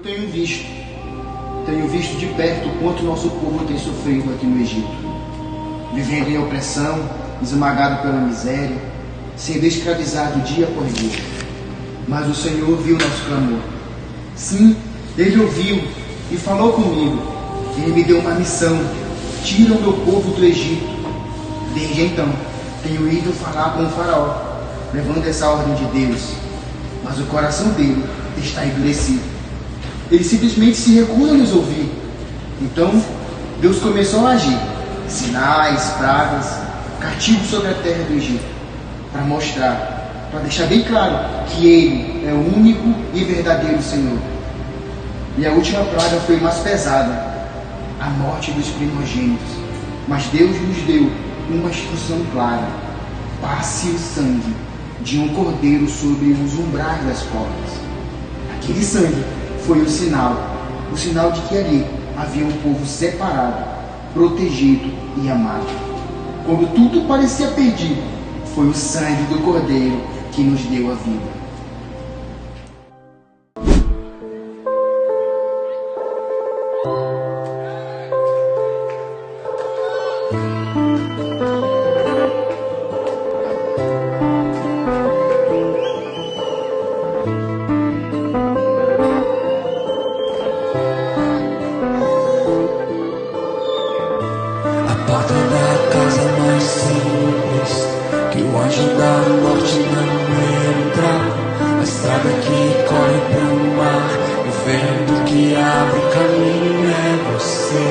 tenho visto de perto o quanto nosso povo tem sofrido aqui no Egito, vivendo em opressão, esmagado pela miséria, sendo escravizado dia por dia. Mas o Senhor ouviu nosso clamor. Sim, Ele ouviu e falou comigo. Ele me deu uma missão: tira o meu povo do Egito. Desde então, tenho ido falar com o faraó, levando essa ordem de Deus. Mas o coração dele está endurecido. Ele simplesmente se recusa a nos ouvir. Então, Deus começou a agir. Sinais, pragas, castigos sobre a terra do Egito, para mostrar, para deixar bem claro que Ele é o único e verdadeiro Senhor. E a última praga foi mais pesada, a morte dos primogênitos. Mas Deus nos deu uma instrução clara: passe o sangue de um cordeiro sobre os umbrais das portas. Aquele sangue foi o sinal de que ali havia um povo separado, protegido e amado. Quando tudo parecia perdido, foi o sangue do cordeiro que nos deu a vida. Porta da casa mais simples, que o anjo da morte não entra. A estrada que corre pro mar, o vento que abre o caminho é você.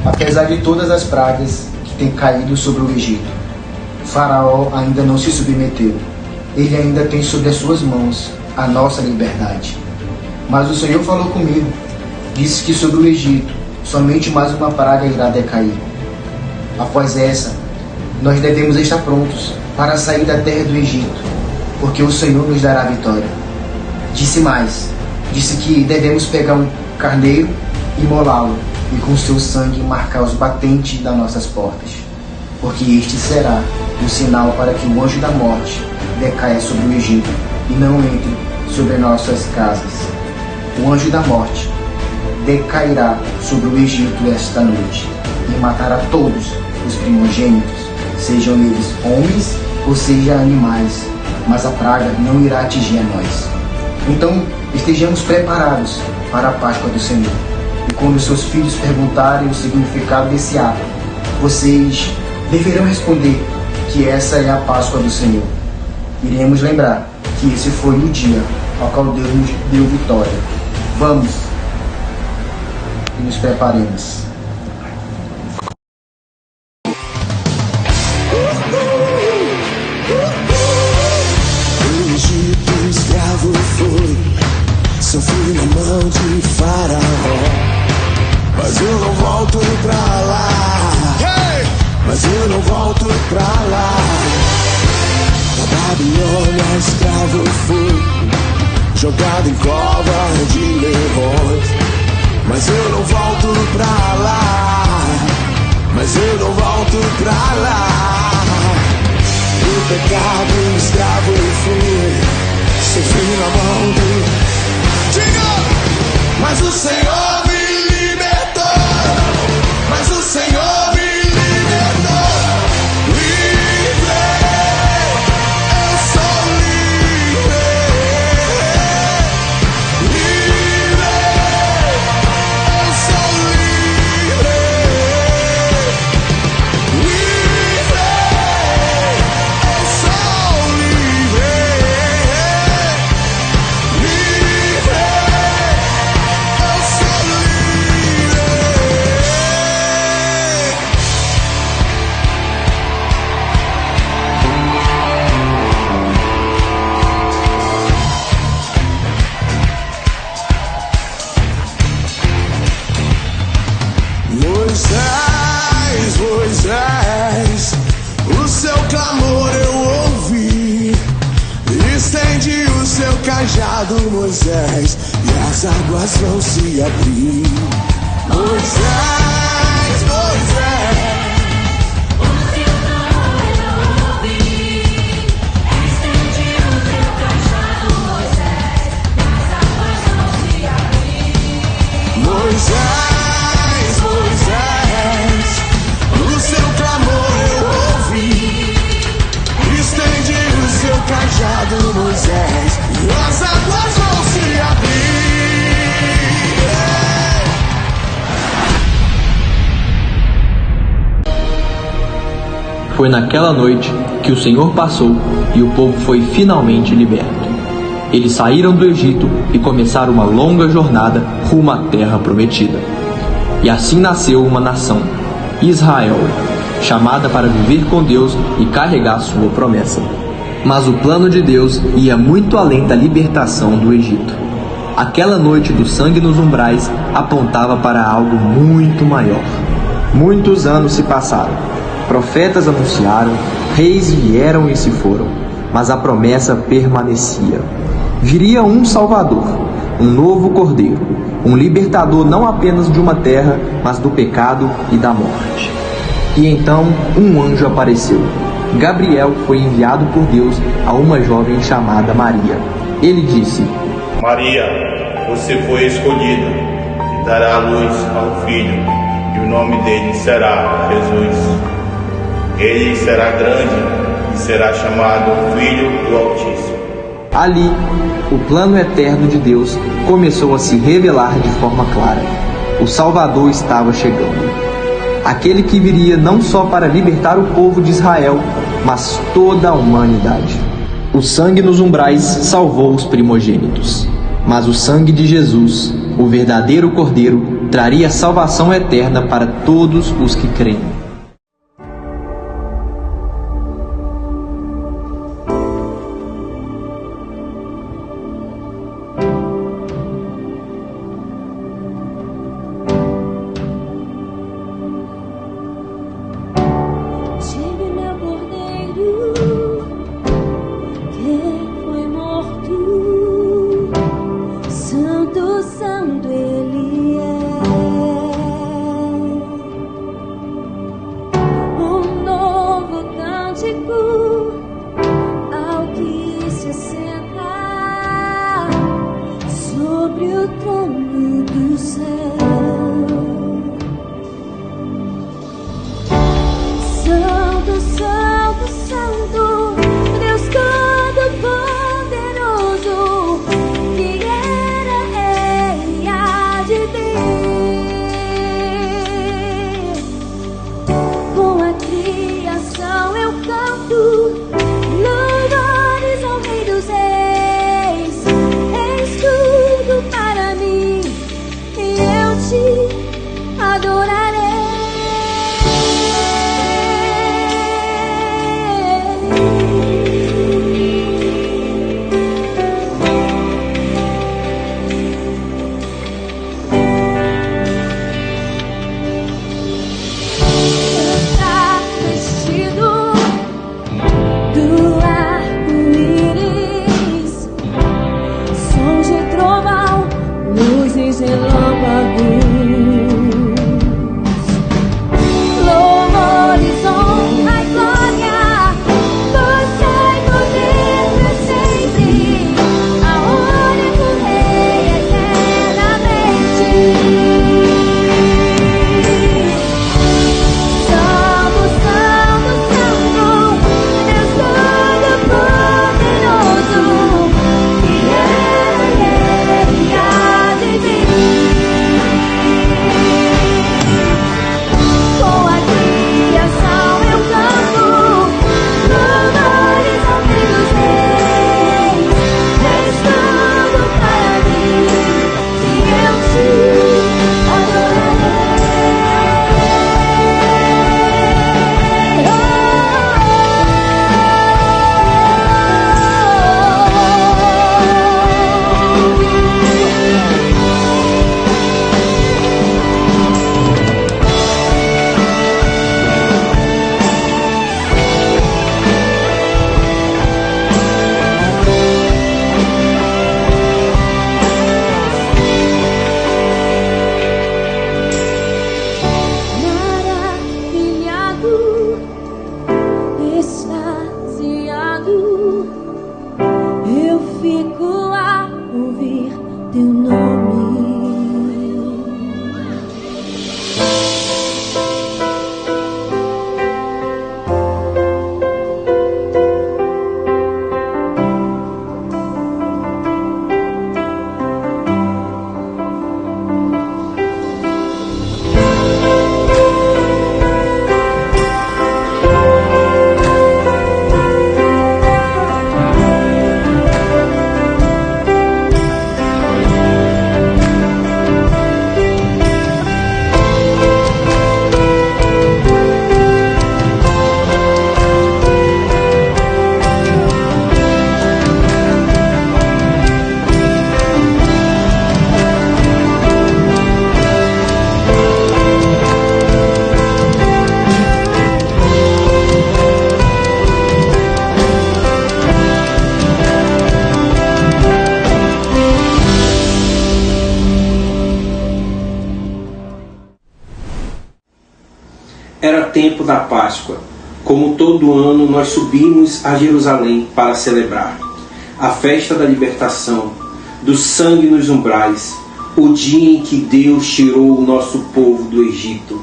Apesar de todas as pragas que têm caído sobre o Egito, o faraó ainda não se submeteu. Ele ainda tem sobre as suas mãos a nossa liberdade. Mas o Senhor falou comigo, disse que sobre o Egito somente mais uma praga irá decair. Após essa, nós devemos estar prontos para sair da terra do Egito, porque o Senhor nos dará a vitória. Disse mais, disse que devemos pegar um carneiro e imolá-lo, e com seu sangue marcar os batentes das nossas portas, porque este será o sinal para que o anjo da morte decaia sobre o Egito e não entre sobre nossas casas. O anjo da morte decairá sobre o Egito esta noite e matará todos os primogênitos, sejam eles homens ou sejam animais, mas a praga não irá atingir a nós. Então estejamos preparados para a Páscoa do Senhor. E quando seus filhos perguntarem o significado desse ato, vocês deverão responder que essa é a Páscoa do Senhor. Iremos lembrar que esse foi o dia ao qual Deus nos deu vitória. Vamos e nos preparemos. volto pra lá. Mas eu não volto pra lá. Na Babilônia escravo fui, jogado em cova de leões. Mas eu não volto pra lá. Mas eu não volto pra lá. Do pecado escravo fui, sofri na mão do... Diga! Mas o Senhor me libertou. Mas o Senhor me libertou. Livre, eu sou livre. Livre, eu sou livre. Livre, eu sou livre. Livre, eu sou livre. Moisés, Moisés, o seu clamor eu ouvi. Estende o seu cajado, Moisés, e as águas vão se abrir. Moisés, Moisés. Moisés, Moisés, o seu clamor eu ouvi. Estende o seu cajado, Moisés, e as águas vão se abrir. Foi naquela noite que o Senhor passou e o povo foi finalmente liberto. Eles saíram do Egito e começaram uma longa jornada rumo à terra prometida. E assim nasceu uma nação, Israel, chamada para viver com Deus e carregar sua promessa. Mas o plano de Deus ia muito além da libertação do Egito. Aquela noite do sangue nos umbrais apontava para algo muito maior. Muitos anos se passaram. Profetas anunciaram, reis vieram e se foram, mas a promessa permanecia. Viria um Salvador, um novo Cordeiro, um libertador não apenas de uma terra, mas do pecado e da morte. E então um anjo apareceu. Gabriel foi enviado por Deus a uma jovem chamada Maria. Ele disse: Maria, você foi escolhida e dará à luz a um filho, e o nome dele será Jesus. Ele será grande e será chamado Filho do Altíssimo. Ali, o plano eterno de Deus começou a se revelar de forma clara. O Salvador estava chegando. Aquele que viria não só para libertar o povo de Israel, mas toda a humanidade. O sangue nos umbrais salvou os primogênitos, mas o sangue de Jesus, o verdadeiro Cordeiro, traria salvação eterna para todos os que creem. Era tempo da Páscoa. Como todo ano, nós subimos a Jerusalém para celebrar a festa da libertação, do sangue nos umbrais, o dia em que Deus tirou o nosso povo do Egito.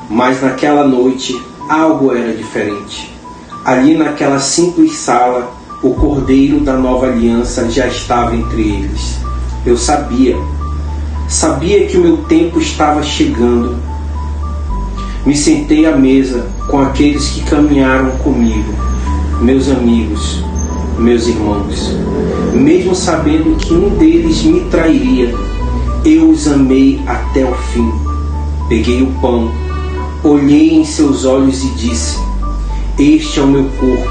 Mas naquela noite, algo era diferente. Ali naquela simples sala, o Cordeiro da Nova Aliança já estava entre eles. Eu sabia que o meu tempo estava chegando. Me sentei à mesa com aqueles que caminharam comigo, meus amigos, meus irmãos. Mesmo sabendo que um deles me trairia, eu os amei até o fim. Peguei o pão, olhei em seus olhos e disse: este é o meu corpo,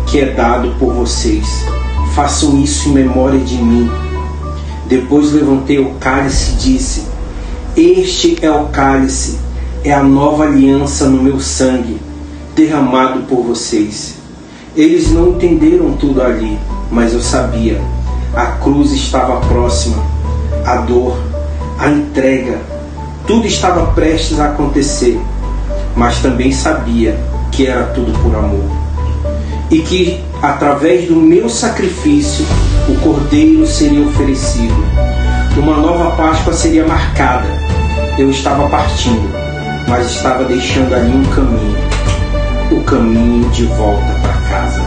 que é dado por vocês. Façam isso em memória de mim. Depois levantei o cálice e disse: este é o cálice, é a nova aliança no meu sangue, derramado por vocês. Eles não entenderam tudo ali, mas eu sabia. A cruz estava próxima, a dor, a entrega, tudo estava prestes a acontecer. Mas também sabia que era tudo por amor. E que, através do meu sacrifício, o Cordeiro seria oferecido. Uma nova Páscoa seria marcada. Eu estava partindo, mas estava deixando ali um caminho. O caminho de volta para casa.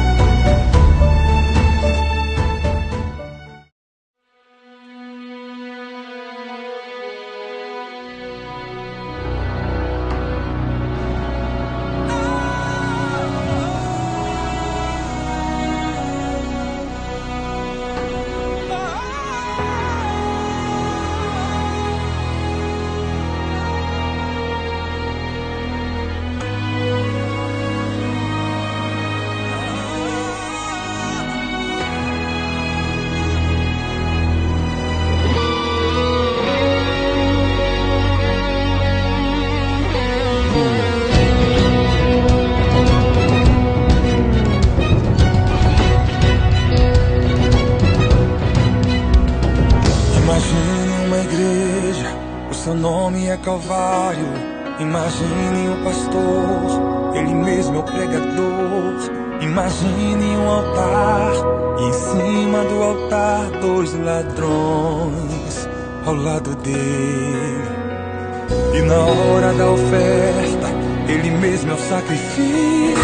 Seu nome é Calvário. Imagine o pastor, ele mesmo é o pregador. Imagine um altar, e em cima do altar 2 ladrões ao lado dele. E na hora da oferta, ele mesmo é o sacrifício.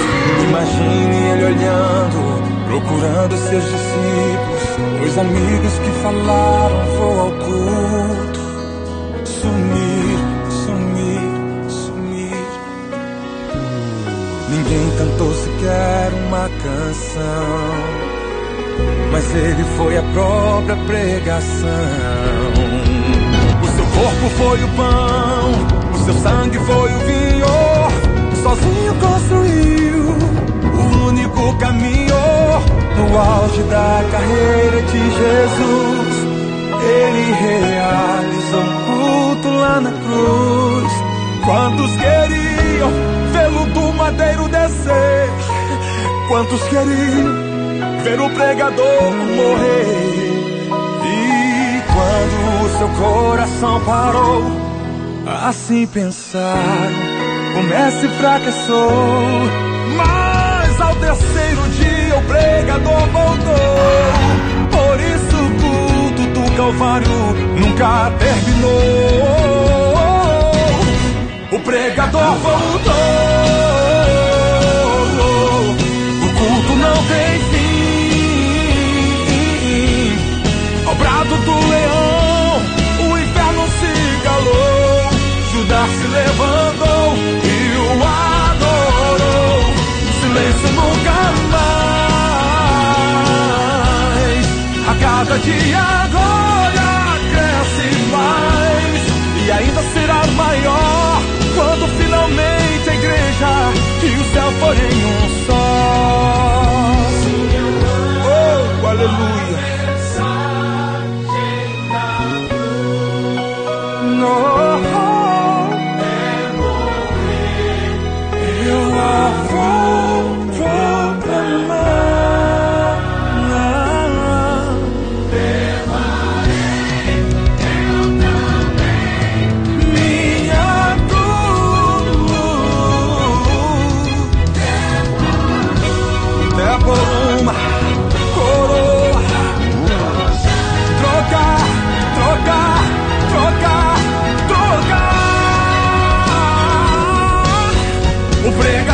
Imagine ele olhando, procurando seus discípulos, 2 amigos que falaram: vou ao culto. Sumir. Ninguém cantou sequer uma canção, mas ele foi a própria pregação. O seu corpo foi o pão, o seu sangue foi o vinho. Sozinho construiu o único caminho. No auge da carreira de Jesus, ele realizou um culto lá na cruz. Quantos queriam vê-lo do madeiro descer? Quantos queriam ver o pregador morrer? E quando o seu coração parou, assim pensaram, o mestre fracassou. Mas ao terceiro dia o pregador voltou. Por isso o culto do Calvário nunca terminou. O pregador voltou. O culto não tem fim. Ao brado do leão, o inferno se calou. Judas se levantou e o adorou. Silêncio nunca mais. A cada dia a glória cresce mais, e ainda será maior quando finalmente a igreja e o céu forem um só. Oh, aleluia. Eu vou proclamar. o pregador